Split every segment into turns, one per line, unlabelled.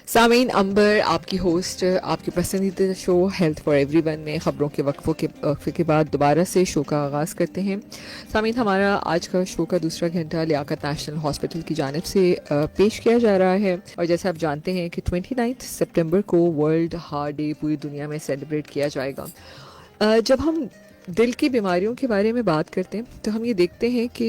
सामीन अंबर आपकी होस्ट आपकी पसंदीदा शो हेल्थ फॉर एवरीवन में ख़बरों के वक्फे के बाद दोबारा से शो का आगाज़ करते हैं। सामीन, हमारा आज का शो का दूसरा घंटा लियाकत नेशनल हॉस्पिटल की जानिब से पेश किया जा रहा है। और जैसे आप जानते हैं कि 29 सितंबर को वर्ल्ड हार्ट डे पूरी दुनिया में सेलिब्रेट किया जाएगा। जब हम दिल की बीमारियों के बारे में बात करते हैं तो हम ये देखते हैं कि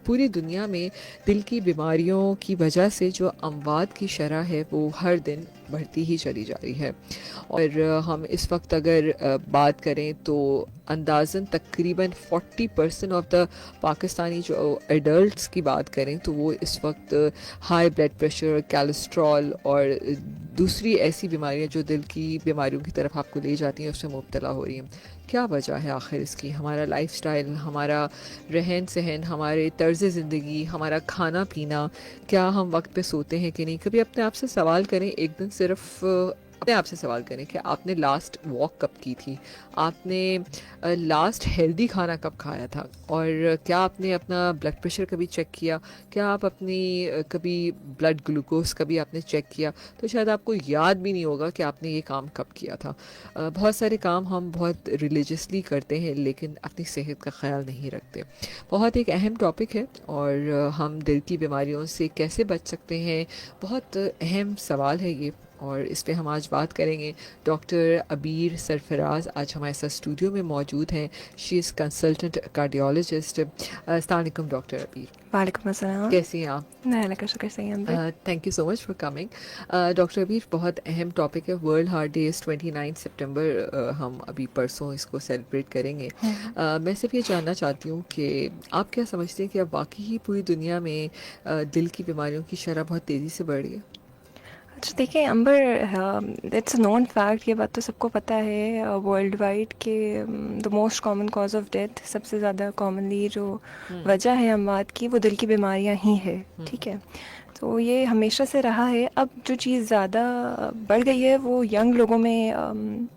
पूरी दुनिया में दिल की बीमारियों की वजह से जो अमवात की शरह है वो हर दिन बढ़ती ही चली जा रही है। और हम इस वक्त अगर बात करें तो अंदाज़न तकरीबन 40% ऑफ द पाकिस्तानी जो एडल्ट्स की बात करें तो वो इस वक्त हाई ब्लड प्रेशर, कोलेस्ट्रॉल और दूसरी ऐसी बीमारियां जो दिल की बीमारियों की तरफ आपको ले जाती हैं उसमें मुब्तला हो रही हैं। क्या वजह है आखिर इसकी? हमारा लाइफस्टाइल, हमारा रहन सहन, हमारे तर्ज़ ज़िंदगी, हमारा खाना पीना, क्या हम वक्त पे सोते हैं कि नहीं? कभी अपने आप से सवाल करें, एक दिन सिर्फ अपने आप से सवाल करें कि आपने लास्ट वॉक कब की थी, आपने लास्ट हेल्दी खाना कब खाया था, और क्या आपने अपना ब्लड प्रेशर कभी चेक किया, क्या आप अपनी कभी ब्लड ग्लूकोज कभी आपने चेक किया? तो शायद आपको याद भी नहीं होगा कि आपने ये काम कब किया था। बहुत सारे काम हम बहुत रिलीजियसली करते हैं लेकिन अपनी सेहत का ख्याल नहीं रखते। बहुत एक अहम टॉपिक है और हम दिल की बीमारियों से कैसे बच सकते हैं, बहुत अहम सवाल है ये, और इस पे हम आज बात करेंगे। डॉक्टर अबीर सरफराज आज हमारे साथ स्टूडियो में मौजूद हैं। She is consultant cardiologist. अस्सलाम वालेकुम डॉक्टर अबीर।
वालेकुम अस्सलाम।
कैसी हैं आप?
मैं अल्लाह का शुक्र सही हूँ।
Thank you so much for coming. Doctor अबीर, बहुत अहम टॉपिक है। वर्ल्ड हार्ट डे इज़ 29 सितंबर। हम अभी परसों इसको सेलिब्रेट करेंगे। मैं सिर्फ ये जानना चाहती हूँ कि आप क्या समझते हैं कि अब वाकई ही पूरी दुनिया में दिल की बीमारियों की शरह बहुत तेज़ी से बढ़ रही है?
अच्छा देखिए अंबर, इट्स अ नॉन फैक्ट, ये बात तो सबको पता है वर्ल्ड वाइड के the most common cause of death, सबसे ज़्यादा कॉमनली जो वजह है अमवात की वो दिल की बीमारियां ही है। ठीक है, तो ये हमेशा से रहा है। अब जो चीज़ ज़्यादा बढ़ गई है वो यंग लोगों में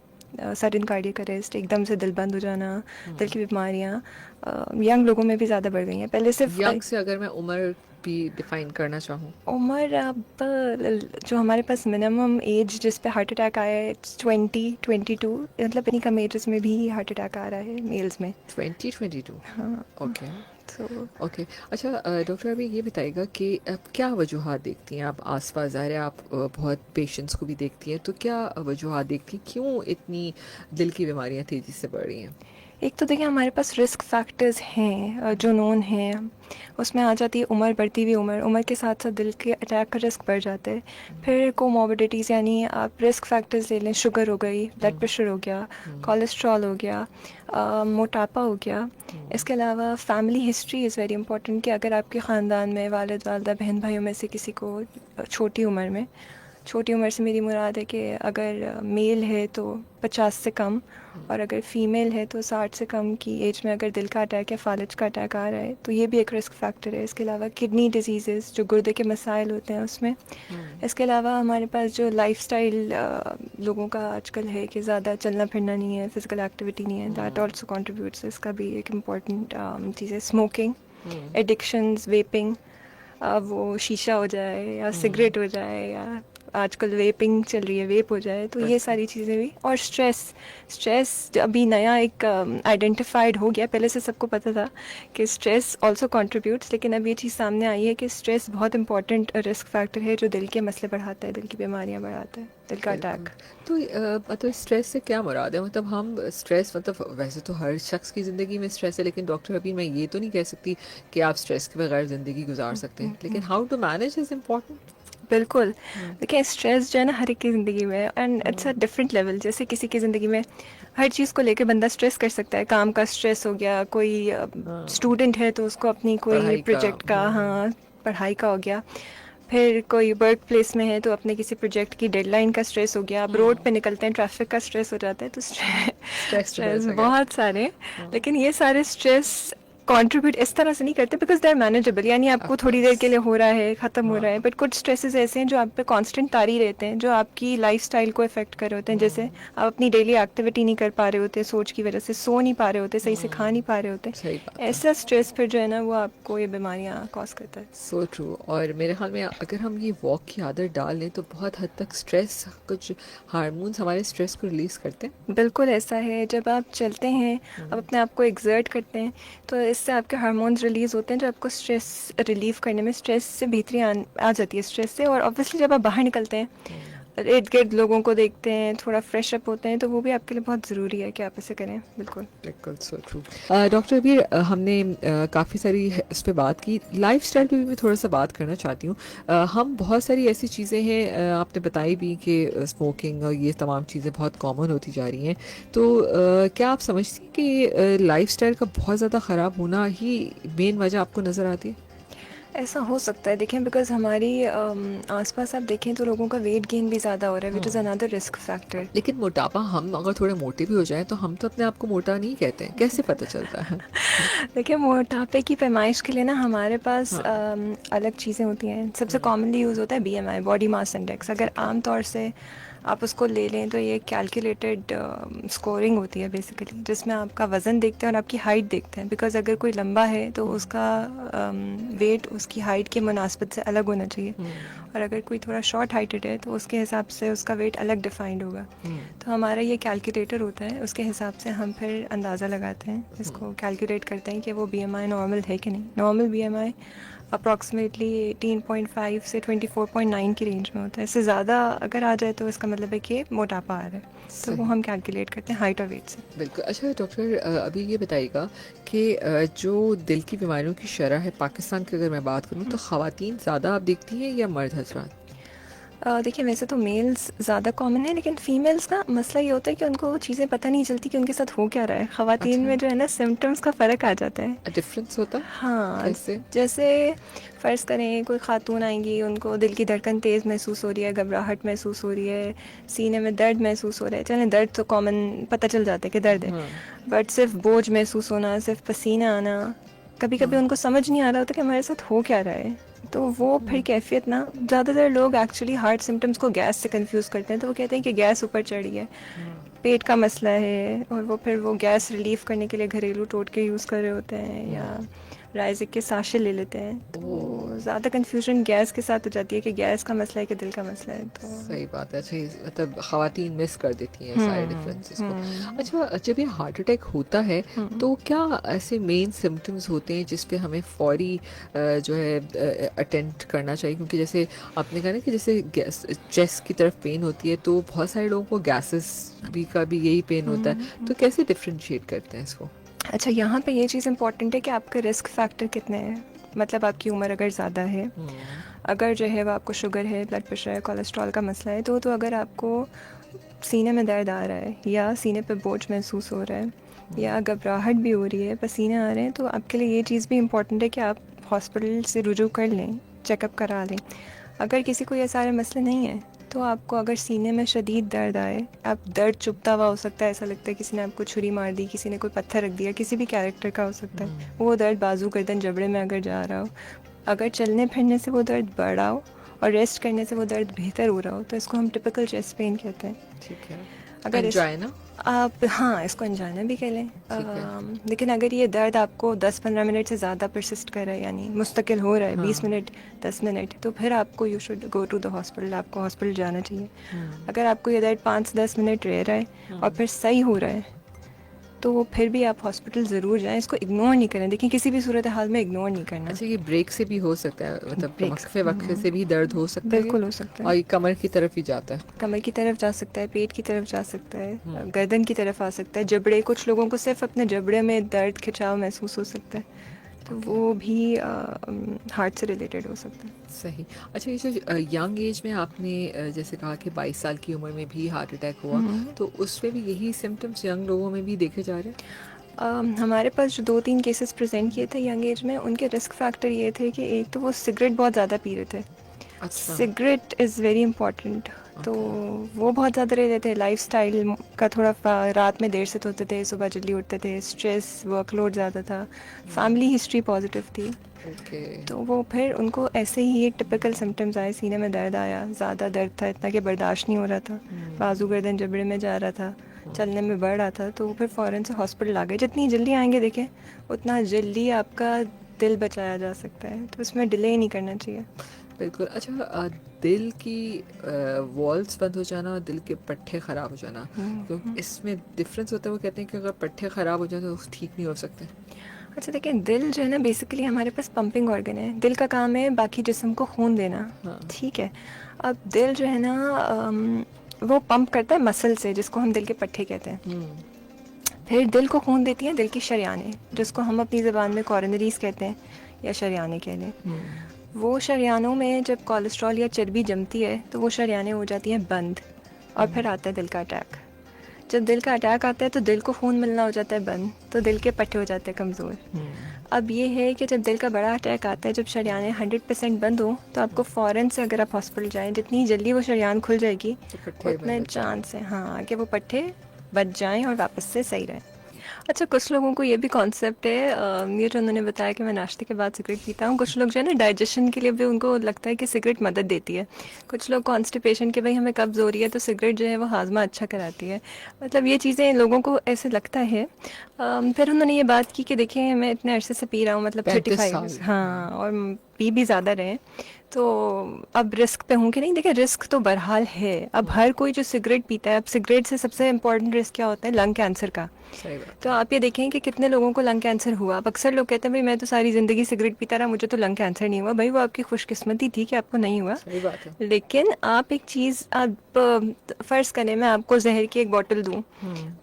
सडन कार्डियक अरेस्ट, एकदम से दिल बंद हो जाना, दिल की बीमारियां यंग लोगों में भी ज़्यादा बढ़ गई हैं। पहले सिर्फ
यंग से अगर मैं उम्र भी डिफाइन करना चाहूँ?
उम्र अब जो हमारे पास मिनिमम एज जिस पे हार्ट अटैक आया है इट्स 20-22, मतलब इन्हीं कम एजेस में भी हार्ट अटैक आ रहा है मेल्स में।
2022?
हाँ,
ओके।
तो
ओके। अच्छा डॉक्टर, अभी ये बताइएगा कि क्या वजूहात देखती हैं आप आसपास? ज़ाहिर है आप बहुत पेशेंट्स को भी देखती हैं, तो क्या वजूहात देखती हैं क्यों इतनी दिल की बीमारियां तेज़ी से बढ़ रही हैं?
एक तो देखिए हमारे पास रिस्क फैक्टर्स हैं जो नोन हैं, उसमें आ जाती है उम्र, बढ़ती हुई उम्र के साथ साथ दिल के अटैक का रिस्क बढ़ जाता है। फिर कोमोर्बिडिटीज़, यानी आप रिस्क फैक्टर्स ले लें, शुगर हो गई, ब्लड प्रेशर हो गया, कोलेस्ट्रॉल हो गया, मोटापा हो गया। इसके अलावा family history is very important, कि अगर आपके ख़ानदान में वालिद वालदा बहन भाइयों में से किसी को छोटी उम्र से मेरी मुराद है कि अगर मेल है तो 50 से कम, और अगर फ़ीमेल है तो 60 से कम की एज में अगर दिल का अटैक या फालिज का अटैक आ रहा है तो ये भी एक रिस्क फैक्टर है। इसके अलावा किडनी डिजीज़ेस, जो गुर्दे के मसाइल होते हैं उसमें। इसके अलावा हमारे पास जो लाइफस्टाइल लोगों का आजकल है कि ज़्यादा चलना फिरना नहीं है, फिज़िकल एक्टिविटी नहीं है, दैट ऑल्सो कॉन्ट्रीब्यूट्स। इसका भी एक इम्पॉर्टेंट चीज़ है स्मोकिंग, एडिक्शंस, वेपिंग, वो शीशा हो जाए या सिगरेट हो जाए, या आजकल वेपिंग चल रही है, वेप हो जाए, तो ये सारी चीज़ें भी। और स्ट्रेस अभी नया एक आइडेंटिफाइड हो गया, पहले से सबको पता था कि स्ट्रेस आल्सो कंट्रीब्यूट्स, लेकिन अब ये चीज़ सामने आई है कि स्ट्रेस बहुत इंपॉर्टेंट रिस्क फैक्टर है जो दिल के मसले बढ़ाता है, दिल की बीमारियां बढ़ाता है, दिल का अटैक।
तो मतलब स्ट्रेस से क्या मुराद है? मतलब हम स्ट्रेस, मतलब वैसे तो हर शख्स की ज़िंदगी में स्ट्रेस है, लेकिन डॉक्टर अभी मैं ये तो नहीं कह सकती कि आप स्ट्रेस के बगैर ज़िंदगी गुजार सकते हैं, लेकिन how to manage is important.
बिल्कुल। देखिए स्ट्रेस जो है ना हर एक की ज़िंदगी में, and it's a different level. जैसे किसी की ज़िंदगी में हर चीज़ को लेके बंदा स्ट्रेस कर सकता है, काम का स्ट्रेस हो गया, कोई स्टूडेंट है तो उसको अपनी कोई
पढ़ाई का।
प्रोजेक्ट का, हाँ, पढ़ाई का हो गया। फिर कोई वर्क प्लेस में है तो अपने किसी प्रोजेक्ट की डेडलाइन का स्ट्रेस हो गया। अब रोड पे निकलते हैं, ट्रैफिक का स्ट्रेस हो जाता है, तो
स्ट्रेस तो बहुत
स्ट्रेस
जगह है।
बहुत सारे। लेकिन ये सारे स्ट्रेस कंट्रीब्यूट इस तरह से नहीं करते बिकॉज दे आर मैनेजेबल, यानी आपको थोड़ी देर के लिए हो रहा है, ख़त्म हो रहा है, बट कुछ स्ट्रेसेस ऐसे हैं जो आप पे कांस्टेंट तारी रहते हैं, जो आपकी लाइफस्टाइल को इफेक्ट कर रहे होते हैं। जैसे आप अपनी डेली एक्टिविटी नहीं कर पा रहे होते, सोच की वजह से सो नहीं पा रहे होते, सही से खा नहीं पा रहे होते।
सही बात है।
ऐसा स्ट्रेस फिर जो है ना वो आपको ये बीमारियाँ कॉज करता है।
So true. और मेरे ख्याल में अगर हम ये वॉक की आदत डाल लें तो बहुत हद तक स्ट्रेस, कुछ हार्मोन्स हमारे स्ट्रेस को रिलीज़ करते हैं।
बिल्कुल ऐसा है, जब आप चलते हैं, आप अपने आप को एक्सर्ट करते हैं, तो इससे आपके हार्मोन्स रिलीज़ होते हैं जो आपको स्ट्रेस रिलीव करने में, स्ट्रेस से भीतरी आ जाती है स्ट्रेस से। और ऑब्वियसली जब आप बाहर निकलते हैं, इर्द गिर्द लोगों को देखते हैं, थोड़ा फ्रेश अप होते हैं, तो वो भी आपके लिए बहुत ज़रूरी है कि आप ऐसे करें। बिल्कुल
बिल्कुल, सो ट्रू। डॉक्टर अबीर, हमने काफ़ी सारी इस पे बात की, लाइफस्टाइल पे भी मैं थोड़ा सा बात करना चाहती हूँ। हम बहुत सारी ऐसी चीज़ें हैं, आपने बताई भी कि स्मोकिंग और ये तमाम चीज़ें बहुत कॉमन होती जा रही हैं। तो क्या आप समझती हैं कि लाइफस्टाइल का बहुत ज़्यादा ख़राब होना ही मेन वजह आपको नज़र आती है?
ऐसा हो सकता है। देखें, बिकॉज हमारी आसपास आप देखें तो लोगों का वेट गेन भी ज़्यादा हो रहा है, which is another risk factor.
लेकिन मोटापा, हम अगर थोड़े मोटे भी हो जाएं तो हम तो अपने आप को मोटा नहीं कहते हैं, कैसे पता चलता है?
देखिए, मोटापे की पैमाइश के लिए ना हमारे पास
हाँ।
अलग चीज़ें होती हैं। सबसे कॉमनली यूज़ होता है बीएमआई, बॉडी मास इंडेक्स। अगर आम तौर से आप उसको ले लें तो ये कैलकुलेटेड स्कोरिंग होती है बेसिकली, जिसमें आपका वज़न देखते हैं और आपकी हाइट देखते हैं। बिकॉज अगर कोई लंबा है तो उसका वेट उसकी हाइट के मुनासबत से अलग होना चाहिए, और अगर कोई थोड़ा शॉर्ट हाइटेड है तो उसके हिसाब से उसका वेट अलग डिफाइंड होगा। तो हमारा ये कैलकुलेटर होता है, उसके हिसाब से हम फिर अंदाज़ा लगाते हैं, इसको कैलकुलेट करते हैं कि वो बीएमआई नॉर्मल है कि नहीं। नॉर्मल बीएमआई अप्रॉक्सीमेटली 18.5 से 24.9 की रेंज में होता है। इससे ज़्यादा अगर आ जाए तो इसका मतलब है कि मोटापा आ रहा है, तो वो
सही।
हम कैलकुलेट करते हैं हाइट और वेट से।
बिल्कुल। अच्छा डॉक्टर, अभी ये बताइएगा कि जो दिल की बीमारियों की शरह है पाकिस्तान की, अगर मैं बात करूँ तो ख़वातीन ज़्यादा आप देखती हैं या मर्द हजरात?
देखिए, वैसे तो मेल्स ज़्यादा कॉमन है, लेकिन फीमेल्स का मसला ये होता है कि उनको वो चीज़ें पता नहीं चलती कि उनके साथ हो क्या रहा है। ख़वातीन
अच्छा,
में जो है ना सिम्टम्स का फ़र्क आ जाता है।
डिफरेंस होता है?
हाँ,
कैसे?
जैसे फ़र्ज़ करें कोई ख़ातून आएंगी, उनको दिल की धड़कन तेज़ महसूस हो रही है, घबराहट महसूस हो रही है, सीने में दर्द महसूस हो रहा है। चलें, दर्द तो कॉमन पता चल जाता है कि दर्द है,
हाँ।
बट सिर्फ बोझ महसूस होना, सिर्फ पसीना आना, कभी कभी उनको समझ नहीं आ रहा होता कि हमारे साथ हो क्या रहा है। तो वो फिर कैफियत ना, ज़्यादातर लोग एक्चुअली हार्ट सिम्टम्स को गैस से कंफ्यूज करते हैं। तो वो कहते हैं कि गैस ऊपर चढ़ी है, पेट का मसला है, और वो फिर वो गैस रिलीफ करने के लिए घरेलू टोटके यूज़ कर रहे होते हैं, या राइजिक के साशे ले लेते हैं। तो ज़्यादा कंफ्यूजन गैस के साथ हो जाती है कि गैस का मसला है कि दिल का मसला है। तो
सही बात है। अच्छा, मतलब ख़वातीन मिस कर देती हैं सारे डिफरेंसेस को। अच्छा, जब ये हार्ट अटैक होता है तो क्या ऐसे मेन सिम्टम्स होते हैं जिस पे हमें फौरी जो है अटेंड करना चाहिए? क्योंकि जैसे आपने कहा ना कि जैसे गैस, चेस्ट की तरफ पेन होती है तो बहुत सारे लोगों को गैसेस भी का भी यही पेन होता है, तो कैसे डिफ्रेंशिएट करते हैं इसको?
अच्छा, यहाँ पे ये चीज़ इम्पॉर्टेंट है कि आपके रिस्क फैक्टर कितने हैं। मतलब आपकी उम्र अगर ज़्यादा है, अगर जो है वो आपको शुगर है, ब्लड प्रेशर है, कोलेस्ट्रॉल का मसला है, तो अगर आपको सीने में दर्द आ रहा है, या सीने पे बोझ महसूस हो रहा है, या घबराहट भी हो रही है, पसीने आ रहे हैं, तो आपके लिए ये चीज़ भी इम्पॉर्टेंट है कि आप हॉस्पिटल से रुजू कर लें, चेकअप करा लें। अगर किसी को ये सारे मसले नहीं हैं, तो आपको अगर सीने में शदीद दर्द आए, आप दर्द चुभता हुआ हो सकता है, ऐसा लगता है किसी ने आपको छुरी मार दी, किसी ने कोई पत्थर रख दिया, किसी भी कैरेक्टर का हो सकता है, वो दर्द बाजू गर्दन जबड़े में अगर जा रहा हो, अगर चलने फिरने से वो दर्द बढ़ रहा हो और रेस्ट करने से वो दर्द बेहतर हो रहा हो, तो इसको हम टिपिकल चेस्ट पेन कहते हैं।
ठीक है।
अगर इस
एंजाइना?
आप, हाँ, इसको अनजाना भी कह लें।
ठीक है।
लेकिन अगर ये दर्द आपको 10-15 मिनट से ज़्यादा परसिस्ट कर रहा है, यानी मुस्तकिल हो रहा है, 20 मिनट, 10 मिनट, तो फिर आपको you should go to the hospital, आपको हॉस्पिटल जाना चाहिए। अगर आपको ये दर्द 5-10 मिनट रह रहा है और फिर सही हो रहा है, तो फिर भी आप हॉस्पिटल ज़रूर जाएं। इसको इग्नोर नहीं करें। देखिए, किसी भी सूरत हाल में इग्नोर नहीं करना।
अच्छा, ये ब्रेक से भी हो सकता है, मतलब
ब्रेक
वक्फे वक्फे से भी दर्द हो सकता है ये?
बिल्कुल हो सकता
और
है।
ये कमर की तरफ ही जाता है?
कमर की तरफ जा सकता है, पेट की तरफ जा सकता है, गर्दन की तरफ आ सकता है, जबड़े, कुछ लोगों को सिर्फ अपने जबड़े में दर्द खिंचाव महसूस हो सकता है, तो वो भी हार्ट से रिलेटेड हो सकता है।
सही। अच्छा, ये जो यंग एज में आपने जैसे कहा कि 22 साल की उम्र में भी हार्ट अटैक हुआ, तो उसमें भी यही सिम्टम्स यंग लोगों में भी देखे जा रहे हैं?
हमारे पास जो 2-3 केसेस प्रेजेंट किए थे यंग एज में, उनके रिस्क फैक्टर ये थे कि एक तो वो सिगरेट बहुत ज़्यादा पी रहे थे।
अच्छा।
सिगरेट इज़ वेरी इंपॉर्टेंट तो वो बहुत ज़्यादा रहते थे। लाइफस्टाइल का थोड़ा रात में देर से सोते थे, सुबह जल्दी उठते थे, स्ट्रेस वर्कलोड ज़्यादा था, फैमिली हिस्ट्री पॉजिटिव थी।
ओके।
तो वो फिर उनको ऐसे ही एक टिपिकल सिम्टम्स आए, सीने में दर्द आया, ज़्यादा दर्द था, इतना कि बर्दाश्त नहीं हो रहा था, बाजू गर्दन जबड़े में जा रहा था, चलने में बढ़ रहा था। तो फिर फ़ौरन से हॉस्पिटल आ गए। जितनी जल्दी आएंगे देखें उतना जल्दी आपका दिल बचाया जा सकता है, तो इसमें डिले नहीं करना चाहिए।
बिल्कुल। अच्छा, दिल की वॉल्स बंद हो जाना और दिल के पट्टे ख़राब हो जाना, तो इसमें डिफरेंस होता है? वो कहते हैं कि अगर पट्टे ख़राब हो जाए तो ठीक नहीं हो सकते।
अच्छा देखिए, दिल जो है ना बेसिकली हमारे पास पंपिंग ऑर्गन है। दिल का काम है बाकी जिस्म को खून देना,
हाँ।
ठीक है। अब दिल जो है ना वो पंप करता है मसल से, जिसको हम दिल के पट्टे कहते हैं। फिर दिल को खून देती हैं दिल की शरियानें, जिसको हम अपनी ज़बान में कॉरोनरीज कहते हैं या शरियानें कह लें। वो शरियानों में जब कोलेस्ट्रॉल या चर्बी जमती है तो वो शरियानें हो जाती हैं बंद, और फिर आता है दिल का अटैक। जब दिल का अटैक आता है तो दिल को खून मिलना हो जाता है बंद, तो दिल के पट्टे हो जाते हैं कमज़ोर। अब ये है कि जब दिल का बड़ा अटैक आता है, जब शरियानें 100% बंद हो, तो आपको फ़ौरन से अगर आप हॉस्पिटल जाएं, जितनी जल्दी वो शरियान खुल जाएगी
तो पट्टे
उतने
बंद
चांस है हाँ कि वो पट्टे बच जाएं और वापस से सही रहें। अच्छा, कुछ लोगों को ये भी कॉन्सेप्ट है, ये जो उन्होंने बताया कि मैं नाश्ते के बाद सिगरेट पीता हूँ, कुछ लोग जो है ना डाइजेशन के लिए भी उनको लगता है कि सिगरेट मदद देती है। कुछ लोग कॉन्स्टिपेशन के भाई हमें कब्ज़ हो रही है तो सिगरेट जो है वो हाजमा अच्छा कराती है। मतलब ये चीज़ें लोगों को ऐसे लगता है। फिर उन्होंने ये बात की कि देखिए मैं इतने अरसे से पी रहा हूँ, मतलब
35
35,
साल
हाँ, और पी भी ज़्यादा रहे, तो अब रिस्क पे हूँ कि नहीं। देखिए रिस्क तो बहरहाल है। अब हर कोई जो सिगरेट पीता है, अब सिगरेट से सबसे इम्पोर्टेंट रिस्क क्या होता है? लंग कैंसर का।
सही बात
तो
है।
आप ये देखें कि कितने लोगों को लंग कैंसर हुआ। अब अक्सर लोग कहते हैं भाई मैं तो सारी ज़िंदगी सिगरेट पीता रहा, मुझे तो लंग कैंसर नहीं हुआ। भाई वो आपकी खुशकिस्मती थी कि आपको नहीं हुआ।
सही बात है।
लेकिन आप एक चीज़, आप फ़र्ज़ करें मैं आपको जहर की एक बोतल दूँ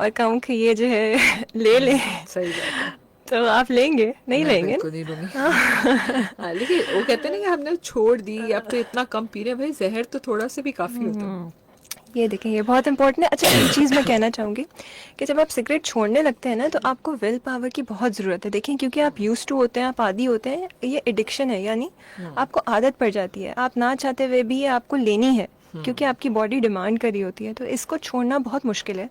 और कहूँ कि ये जो है ले लें,
सही बात है।
तो आप लेंगे? नहीं
मैं
लेंगे
बिल्कुल नहीं लूंगी।
ना।
हाँ, लेकिन वो कहते हैं ना कि हमने छोड़ दी, अब तो इतना कम पी रहे हैं, भाई जहर तो थोड़ा से भी काफ़ी होता है।
ये देखें, ये बहुत इंपॉर्टेंट है। अच्छा, एक चीज़ मैं कहना चाहूँगी कि जब आप सिगरेट छोड़ने लगते हैं ना, तो आपको विल पावर की बहुत ज़रूरत है। देखें, क्योंकि आप यूज्ड टू होते हैं, आप आदी होते हैं, ये एडिक्शन है, यानी आपको आदत पड़ जाती है। आप ना चाहते हुए भी ये आपको लेनी है, क्योंकि आपकी बॉडी डिमांड कर रही होती है। तो इसको छोड़ना बहुत मुश्किल है।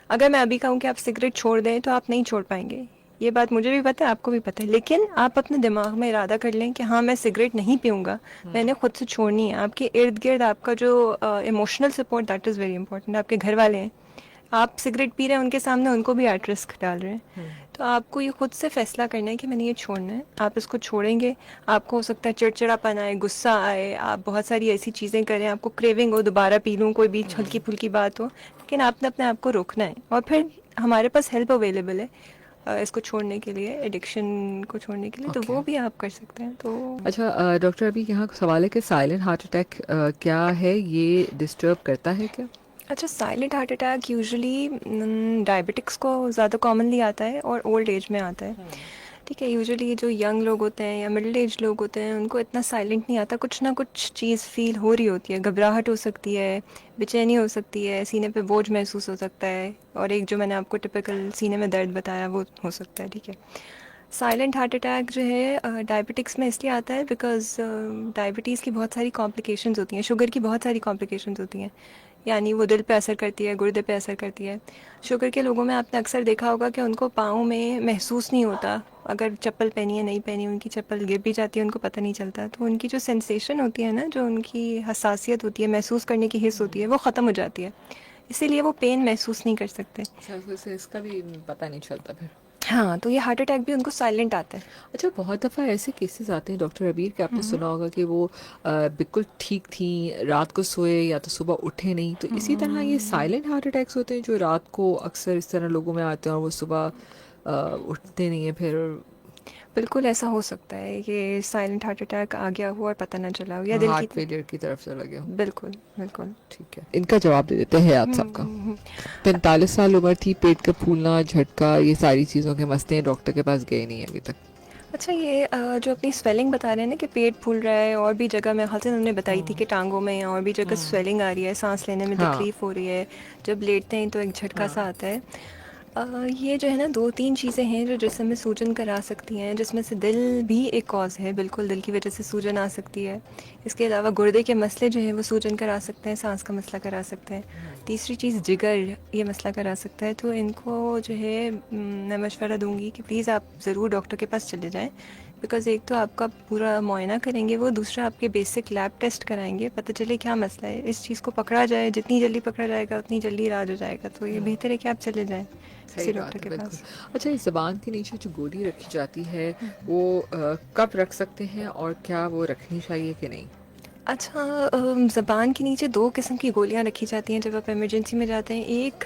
अगर मैं अभी कहूँ कि आप सिगरेट छोड़ दें तो आप नहीं छोड़ पाएंगे। ये बात मुझे भी पता है, आपको भी पता है। लेकिन आप अपने दिमाग में इरादा कर लें कि हाँ मैं सिगरेट नहीं पीऊँगा, मैंने खुद से छोड़नी है। आपके इर्द गिर्द आपका जो emotional support, that is very important. आपके घर वाले हैं, आप सिगरेट पी रहे हैं उनके सामने, उनको भी एट रिस्क डाल रहे हैं। तो आपको ये खुद से फैसला करना है कि मैंने ये छोड़ना है। आप इसको छोड़ेंगे, आपको हो सकता है चिड़चिड़ापन आए, गुस्सा आए, आप बहुत सारी ऐसी चीज़ें करें, आपको क्रेविंग हो दोबारा पी लूँ, कोई भी हल्की फुल्की बात हो, लेकिन आपने अपने आप को रोकना है। और फिर हमारे पास हेल्प अवेलेबल है इसको छोड़ने के लिए, एडिक्शन को छोड़ने के लिए, तो
ओके।
वो भी आप कर सकते हैं। तो
अच्छा, डॉक्टर, अभी यहाँ सवाल है कि साइलेंट हार्ट अटैक क्या है, ये डिस्टर्ब करता है क्या?
अच्छा, silent heart attack usually diabetics को ज़्यादा कॉमनली आता है और ओल्ड एज में आता है, ठीक है। यूजुअली जो यंग लोग होते हैं या मिडिल एज लोग होते हैं उनको इतना साइलेंट नहीं आता, कुछ ना कुछ चीज़ फील हो रही होती है, घबराहट हो सकती है, बेचैनी हो सकती है, सीने पे बोझ महसूस हो सकता है, और एक जो मैंने आपको टिपिकल सीने में दर्द बताया वो हो सकता है, ठीक है। साइलेंट हार्ट अटैक जो है डायबिटिक्स में इसलिए आता है बिकॉज डायबिटीज़ की बहुत सारी कॉम्प्लिकेशंस होती हैं, शुगर की बहुत सारी कॉम्प्लिकेशंस होती हैं, यानी वो दिल पे असर करती है, गुर्दे पे असर करती है। शुगर के लोगों में आपने अक्सर देखा होगा कि उनको पाँव में महसूस नहीं होता, अगर चप्पल पहनी है नहीं पहनी, उनकी चप्पल गिर भी जाती है उनको पता नहीं चलता। तो उनकी जो सेंसेशन होती है ना, जो उनकी हसासियत होती है, महसूस करने की हिस्स होती है, वो ख़त्म हो जाती है, इसीलिए वो पेन महसूस नहीं कर सकते।
अच्छा, तो इसका भी पता नहीं चलता फिर।
हाँ, तो ये हार्ट अटैक भी उनको साइलेंट आता है।
अच्छा, बहुत दफ़ा ऐसे केसेस आते हैं डॉक्टर अबीर कि आपने सुना होगा कि वो बिल्कुल ठीक थी, रात को सोए या तो सुबह उठे नहीं, तो इसी तरह ये साइलेंट हार्ट अटैक्स होते हैं जो रात को अक्सर इस तरह लोगों में आते हैं और वो सुबह उठते नहीं है फिर।
बिल्कुल ऐसा हो सकता है कि साइलेंट हार्ट अटैक आ गया हो और पता ना चला हो, या दिल की
हार्ट फेलियर की तरफ से लगे हो।
बिल्कुल बिल्कुल।
ठीक है, इनका जवाब दे देते हैं आप सबका। 45 साल उम्र थी, पेट का फूलना, झटका, ये सारी चीज़ों के मसले, डॉक्टर के पास गए नहीं अभी तक।
अच्छा, ये जो अपनी स्वेलिंग बता रहे हैं ना कि पेट फूल रहा है, और भी जगह मेरे ख्याल से उन्होंने बताई थी कि टांगों में और भी जगह स्वेलिंग आ रही है, सांस लेने में
हाँ।
तकलीफ हो रही है, जब लेटते हैं तो एक झटका सा
हाँ।
आता है। ये जो है ना 2-3 चीज़ें हैं जो जिस्म में सूजन करा सकती हैं, जिसमें से दिल भी एक कॉज़ है, बिल्कुल दिल की वजह से सूजन आ सकती है। इसके अलावा गुर्दे के मसले जो हैं वो सूजन करा सकते हैं, सांस का मसला करा सकते हैं। तीसरी चीज़ जिगर ये मसला करा सकता है। तो इनको जो है मैं मशवरा दूंगी कि प्लीज़ आप ज़रूर डॉक्टर के पास चले जाएं, बिकॉज़ एक तो आपका पूरा मुआयना करेंगे वो, दूसरा आपके बेसिक लैब टेस्ट कराएंगे, पता चले क्या मसला है। इस चीज़ को पकड़ा जाए, जितनी जल्दी पकड़ा जाएगा उतनी जल्दी इलाज हो जाएगा। तो ये बेहतर है कि आप चले जाएं
सही
किसी
बात
डॉक्टर
है,
के
बिल्कुल।
पास।
अच्छा, इस ज़बान के नीचे जो गोली रखी जाती है, वो कब रख सकते हैं और क्या वो रखनी चाहिए कि नहीं?
अच्छा, ज़बान के नीचे 2 किस्म की गोलियां रखी जाती हैं जब आप इमरजेंसी में जाते हैं। एक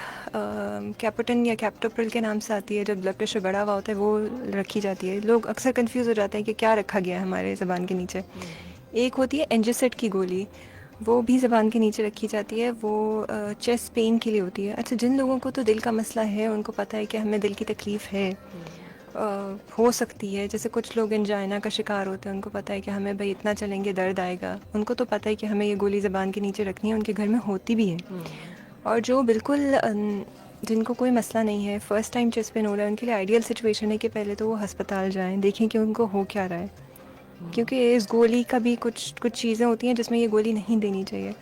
कैपोटन या कैप्टोप्रिल के नाम से आती है, जब ब्लड प्रेशर बढ़ा हुआ होता है वो रखी जाती है। लोग अक्सर कंफ्यूज हो जाते हैं कि क्या रखा गया है हमारे ज़बान के नीचे। एक होती है एंजिसेट की गोली, वो भी ज़बान के नीचे रखी जाती है। वो चेस्ट पेन के लिए होती है। अच्छा, जिन लोगों को तो दिल का मसला है, उनको पता है कि हमें दिल की तकलीफ़ है, हो सकती है। जैसे कुछ लोग एंजाइना का शिकार होते हैं, उनको पता है कि हमें भाई इतना चलेंगे दर्द आएगा, उनको तो पता है कि हमें ये गोली ज़बान के नीचे रखनी है, उनके घर में होती भी है। और जो बिल्कुल जिनको कोई मसला नहीं है, फ़र्स्ट टाइम चेस्ट पेन हो रहा है, उनके लिए आइडियल सिचुएशन है कि पहले तो वो अस्पताल जाएं, देखें कि उनको हो क्या रहा है। क्योंकि इस गोली का भी कुछ कुछ चीज़ें होती हैं जिसमें ये गोली नहीं देनी चाहिए,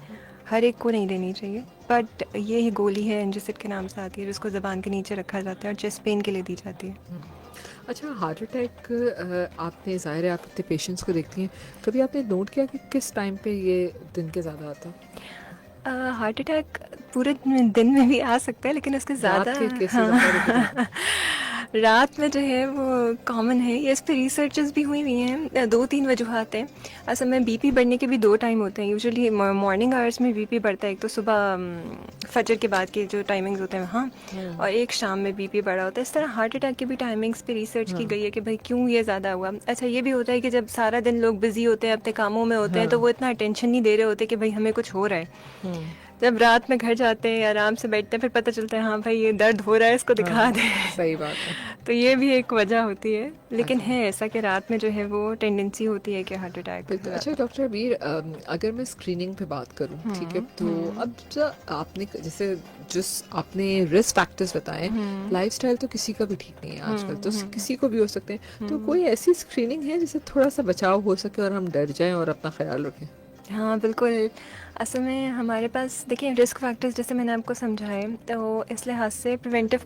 हर एक को नहीं देनी चाहिए। बट ये गोली है एंजिसिड के नाम से आती है, जिसको ज़बान के नीचे रखा जाता है और चेस्ट पेन के लिए दी जाती है।
अच्छा, हार्ट अटैक आपने, ज़ाहिर है आप अपने पेशेंट्स को देखती हैं, कभी आपने नोट किया कि किस टाइम पे ये दिन के ज़्यादा आता है?
हार्ट अटैक पूरे दिन में भी आ सकता है, लेकिन उसके ज़्यादा,
रात के केसेस
हाँ,
ज़्यादा रिपोर्ट होते हैं।
रात में जो है वो कॉमन है। ये इस पे रिसर्चेस भी हुई हुई हैं। 2-3 वजूहत हैं। असल में बीपी बढ़ने के भी 2 टाइम होते हैं। यूजुअली मॉर्निंग आवर्स में बीपी बढ़ता है, एक तो सुबह फजर के बाद के जो टाइमिंग्स होते हैं वहाँ, और एक शाम में बीपी बढ़ा होता है। इस तरह हार्ट अटैक के भी टाइमिंग्स पे रिसर्च की गई है कि भाई क्यों ये ज़्यादा हुआ। अच्छा, ये भी होता है कि जब सारा दिन लोग बिजी होते हैं, अपने कामों में होते हैं, तो वो इतना अटेंशन नहीं दे रहे होते कि भाई हमें कुछ हो रहा है। जब रात में घर जाते हैं, आराम से बैठते हैं, फिर पता चलता है हाँ भाई ये दर्द हो रहा है, इसको दिखा दे।
सही बात है।
तो ये भी एक वजह होती है, लेकिन
अच्छा,
है ऐसा कि रात में जो है वो टेंडेंसी होती है कि हार्ट अटैक
बिल्कुल। अच्छा
ज़्यादा।
डॉक्टर अबीर, अगर मैं स्क्रीनिंग पे बात करूं, ठीक है, तो अब जो आपने जैसे जिस आपने रिस्क फैक्टर्स बताएं, लाइफस्टाइल तो किसी का भी ठीक नहीं है आजकल, तो किसी को भी हो सकते हैं, तो कोई ऐसी स्क्रीनिंग है जिससे थोड़ा सा बचाव हो सके और हम डर जाएं और अपना ख्याल रखें?
हाँ बिल्कुल। असल में हमारे पास देखिए रिस्क फैक्टर्स जैसे मैंने आपको समझाए, तो इस लिहाज से प्रिवेंटिव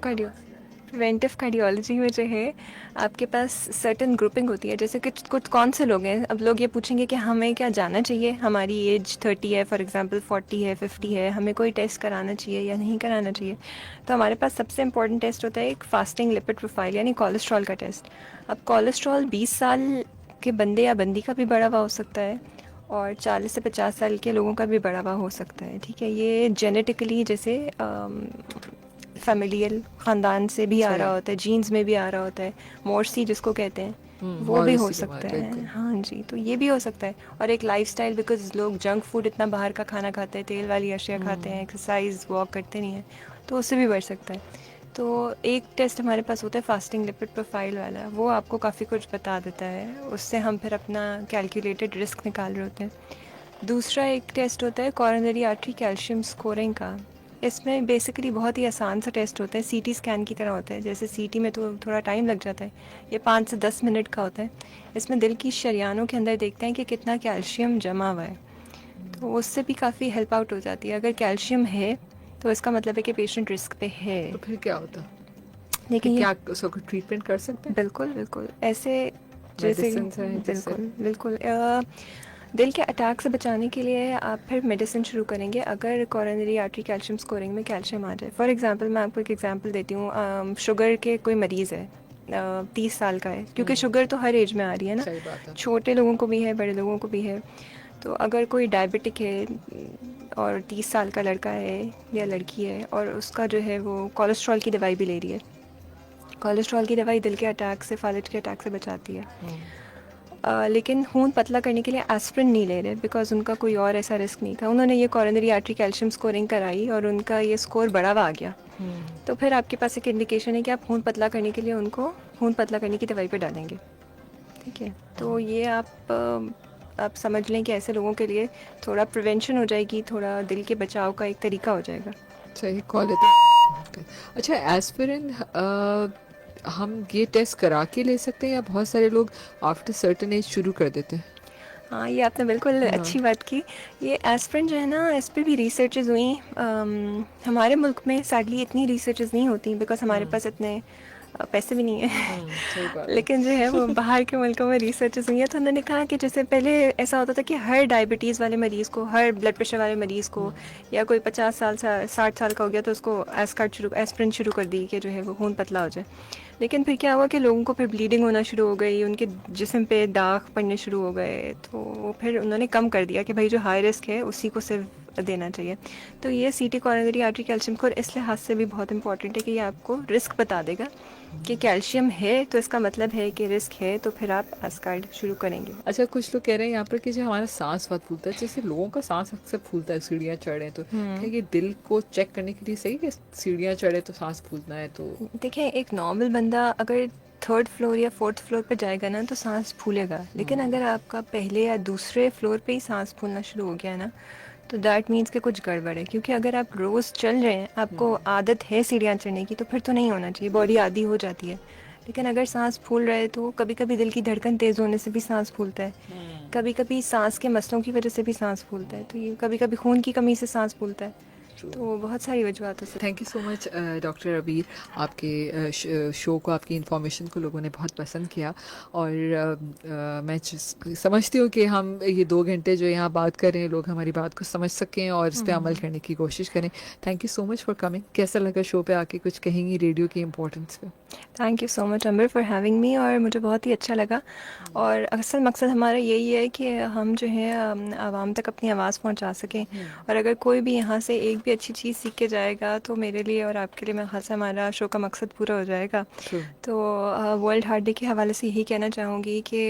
कार्डियोलॉजी में जो है आपके पास सर्टेन ग्रुपिंग होती है। जैसे कि कुछ कौन से लोग हैं, अब लोग ये पूछेंगे कि हमें क्या जाना चाहिए, हमारी एज 30 है फॉर एग्जांपल, 40 है, 50 है, हमें कोई टेस्ट कराना चाहिए या नहीं कराना चाहिए। तो हमारे पास सबसे इंपॉर्टेंट टेस्ट होता है एक फास्टिंग लिपिड प्रोफाइल, यानी कोलेस्ट्रॉल का टेस्ट। अब कोलेस्ट्रॉल 20 साल के बंदे या बंदी का भी बढ़ा हुआ हो सकता है, और 40 से 50 साल के लोगों का भी बढ़ा हुआ हो सकता है। ठीक है, ये जेनेटिकली जैसे फैमिलियल ख़ानदान से भी आ
सही।
रहा होता है, जीन्स में भी आ रहा होता है, मोर्सी जिसको कहते हैं, वो भी हो
मौरूसी बीमार,
सकता है।
बिल्कुल।
हाँ जी, तो ये भी हो सकता है। और एक लाइफस्टाइल, बिकॉज लोग जंक फूड इतना बाहर का खाना खाते हैं, तेल वाली अशिया खाते हैं, एक्सरसाइज वॉक करते नहीं हैं, तो उससे भी बढ़ सकता है। तो एक टेस्ट हमारे पास होता है फास्टिंग लिपिड प्रोफाइल वाला, वो आपको काफ़ी कुछ बता देता है, उससे हम फिर अपना कैलकुलेटेड रिस्क निकाल रहे होते हैं। दूसरा एक टेस्ट होता है कॉरोनरी आर्टरी कैल्शियम स्कोरिंग का। इसमें बेसिकली बहुत ही आसान सा टेस्ट होता है, सीटी स्कैन की तरह होता है। जैसे सीटी में तो थोड़ा टाइम लग जाता है, ये 5 से 10 मिनट का होता है। इसमें दिल की शरियानों के अंदर देखते हैं कि कितना कैल्शियम जमा हुआ है, तो उससे भी काफ़ी हेल्प आउट हो जाती है। अगर कैल्शियम है तो इसका मतलब है कि पेशेंट रिस्क पे है।
तो फिर क्या होता, कि
लेकिन ये
क्या उसको ट्रीटमेंट कर सकते हैं?
बिल्कुल बिल्कुल ऐसे, जैसे
मेडिसिन है जिससे?
बिल्कुल बिल्कुल दिल के अटैक से बचाने के लिए आप फिर मेडिसिन शुरू करेंगे अगर कॉरोनरी आर्टरी कैल्शियम स्कोरिंग में कैल्शियम आ जाए। फॉर एग्जांपल मैं आपको एक एग्जांपल देती हूँ, शुगर के कोई मरीज़ है, 30 साल का है, क्योंकि शुगर तो हर एज में आ रही है ना,
सही बात है।
छोटे लोगों को भी है, बड़े लोगों को भी है। तो अगर कोई डायबिटिक है और 30 साल का लड़का है या लड़की है, और उसका जो है वो कोलेस्ट्रॉल की दवाई भी ले रही है, कोलेस्ट्रॉल की दवाई दिल के अटैक से, फालिज के अटैक से बचाती है। लेकिन खून पतला करने के लिए एस्प्रिन नहीं ले रहे, बिकॉज उनका कोई और ऐसा रिस्क नहीं था। उन्होंने ये कॉरोनरी आर्टरी कैल्शियम स्कोरिंग कराई और उनका ये स्कोर बढ़ा हुआ आ गया, तो फिर आपके पास एक इंडिकेशन है कि आप खून पतला करने के लिए उनको खून पतला करने की दवाई पे डालेंगे। ठीक है, तो ये आप समझ लें कि ऐसे लोगों के लिए थोड़ा प्रिवेंशन हो जाएगी, थोड़ा दिल के बचाव का एक तरीका हो जाएगा।
सही, कॉल लेते हैं। अच्छा, एस्पिरिन हम ये टेस्ट करा के ले सकते हैं या बहुत सारे लोग आफ्टर सर्टेन एज शुरू कर देते हैं?
हाँ, ये आपने बिल्कुल
हाँ।
अच्छी बात की। ये एस्पिरिन जो है ना, इस पे भी रिसर्चेज़ हुई। हमारे मुल्क में सैडली इतनी रिसर्चेज़ नहीं होती बिकॉज़ हमारे
हुँ,
पास इतने पैसे भी नहीं हैं।
सही बात है।
लेकिन जो है वो बाहर के मुल्कों में रिसर्चेज़ हुई हैं, तो उन्होंने कहा कि जैसे पहले ऐसा होता था कि हर डायबिटीज़ वाले मरीज़ को, हर ब्लड प्रेशर वाले मरीज़ को,
हुँ,
या कोई 50 साल से 60 साल का हो गया तो उसको एस्पिरिन शुरू कर दी कि जो है वो खून पतला हो जाए। लेकिन फिर क्या हुआ कि लोगों को फिर ब्लीडिंग होना शुरू हो गई, उनके जिस्म पे दाग पड़ने शुरू हो गए, तो फिर उन्होंने कम कर दिया कि भाई जो हाई रिस्क है उसी को सिर्फ देना चाहिए। तो ये सीटी कोरोनरी आर्टरी कैल्शियम कोर इस लिहाज से भी बहुत इंपॉर्टेंट है कि ये आपको रिस्क बता देगा कि कैल्शियम है, तो इसका मतलब है कि रिस्क है, तो फिर आप एस्कार्ड शुरू करेंगे।
अच्छा, कुछ लोग कह रहे हैं यहाँ पर कि जो हमारा साँस बहुत फूलता है, जैसे लोगों का साँस अक्सर फूलता है सीढ़ियाँ चढ़े तो क्या ये दिल को चेक करने के लिए सही है कि सीढ़ियाँ चढ़े तो साँस फूलना है तो?
देखिए, एक नॉर्मल बंदा अगर थर्ड फ्लोर या फोर्थ फ्लोर पे जाएगा ना तो सांस फूलेगा, लेकिन
हुँ,
अगर आपका पहले या दूसरे फ्लोर पे ही सांस फूलना शुरू हो गया है ना, तो दैट मीन्स कि कुछ गड़बड़ है। क्योंकि अगर आप रोज़ चल रहे हैं, आपको
हुँ,
आदत है सीढ़ियाँ चढ़ने की, तो फिर तो नहीं होना चाहिए, बॉडी आदी हो जाती है। लेकिन अगर सांस फूल रहा है तो कभी कभी दिल की धड़कन तेज़ होने से भी सांस फूलता है,
हुँ,
कभी कभी सांस के मसलों की वजह से भी सांस फूलता है, तो ये कभी कभी खून की कमी से सांस फूलता है।
ट्रू।
तो बहुत सारी वजूहत हो।
Thank you so much doctor अबीर, आपके शो को, आपकी इन्फॉर्मेशन को लोगों ने बहुत पसंद किया और मैं समझती हूँ कि हम ये 2 घंटे जो यहाँ बात कर रहे हैं लोग हमारी बात को समझ सकें और इस पर अमल करने की कोशिश करें। Thank you so much for coming. कैसा लगा शो पे आके, कुछ कहेंगी रेडियो की इम्पोर्टेंस पे?
Thank you so much Ambar for having me, और मुझे बहुत ही अच्छा लगा। और असल मकसद हमारा यही है कि हम जो है आवाम तक अपनी आवाज़ पहुंचा सकें। और अगर कोई भी यहाँ से एक भी अच्छी चीज़ सीख के जाएगा तो मेरे लिए और आपके लिए, मेरे ख्याल से हमारा शो का मकसद पूरा हो जाएगा।
ट्रू।
तो वर्ल्ड हार्ट डे के हवाले से यही कहना चाहूँगी कि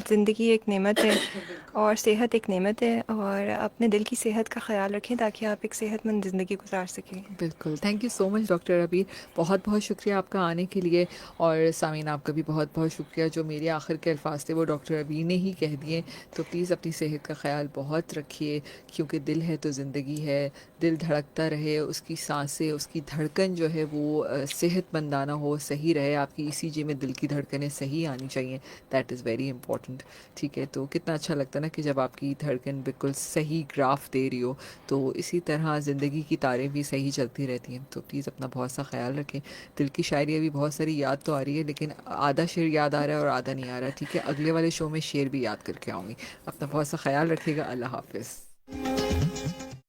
ज़िंदगी एक नेमत है
बिल्कुल।
और सेहत एक नेमत है, और अपने दिल की सेहत का ख्याल रखें ताकि आप एक सेहतमंद ज़िंदगी गुजार सकें।
बिल्कुल, thank you so much doctor अबीर। बहुत बहुत शुक्रिया आपका आने के लिए और सामीन आपका भी बहुत बहुत शुक्रिया। जो मेरे आखिर के अल्फाज थे वो डॉक्टर अबीर ने ही कह दिए। तो प्लीज़ अपनी सेहत का ख्याल बहुत रखिए, क्योंकि दिल है तो ज़िंदगी है। दिल धड़कता रहे, उसकी सांसें, उसकी धड़कन जो है वो सेहतमंदाना हो, सही रहे। आपकी ईसीजी में दिल की धड़कनें सही आनी चाहिए, दैट इज़ वेरी इंपॉर्टेंट। ठीक है, तो कितना अच्छा लगता है ना कि जब आपकी धड़कन बिल्कुल सही ग्राफ दे रही हो। तो इसी तरह ज़िंदगी की तारें भी सही चलती रहती हैं। तो प्लीज़ अपना बहुत सा ख्याल रखें। दिल की शायरी अभी बहुत सारी याद तो आ रही है, लेकिन आधा शेर याद आ रहा है और आधा नहीं आ रहा। ठीक है, अगले वाले शो में शेर भी याद करके आऊँगी। अपना बहुत सा ख्याल रखिएगा। अल्लाह हाफ़िज़।